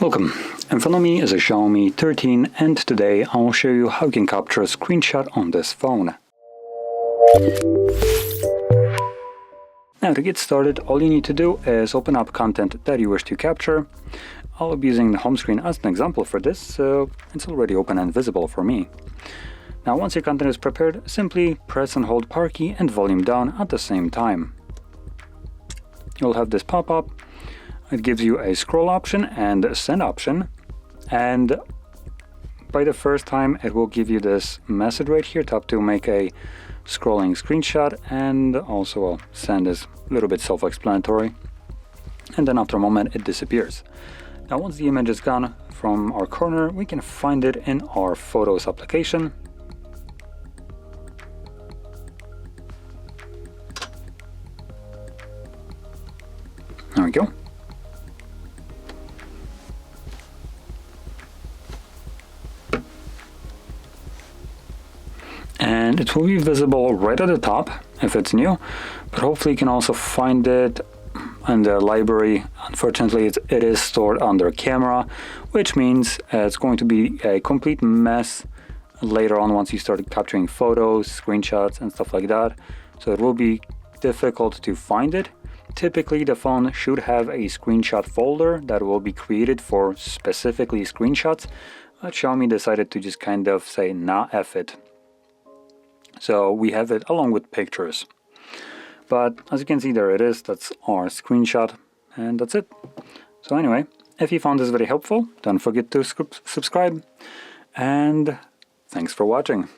Welcome, in front of me is a Xiaomi 13 and today I will show you how you can capture a screenshot on this phone. Now to get started, all you need to do is open up content that you wish to capture. I'll be using the home screen as an example for this, so it's already open and visible for me. Now once your content is prepared, simply press and hold power key and volume down at the same time. You'll have this pop-up. It gives you a scroll option and a send option, and by the first time it will give you this message right here, tap to make a scrolling screenshot, and also send is a little bit self-explanatory, and then after a moment it disappears. Now once the image is gone from our corner, we can find it in our Photos application. There we go. And it will be visible right at the top if it's new, but hopefully you can also find it in the library. Unfortunately, it is stored under camera, which means it's going to be a complete mess later on once you start capturing photos, screenshots and stuff like that. So it will be difficult to find it. Typically the phone should have a screenshot folder that will be created for specifically screenshots, but Xiaomi decided to just kind of say nah, F it. So we have it along with pictures. But as you can see, there it is. That's our screenshot, and that's it. So anyway, if you found this very helpful, don't forget to subscribe, and thanks for watching.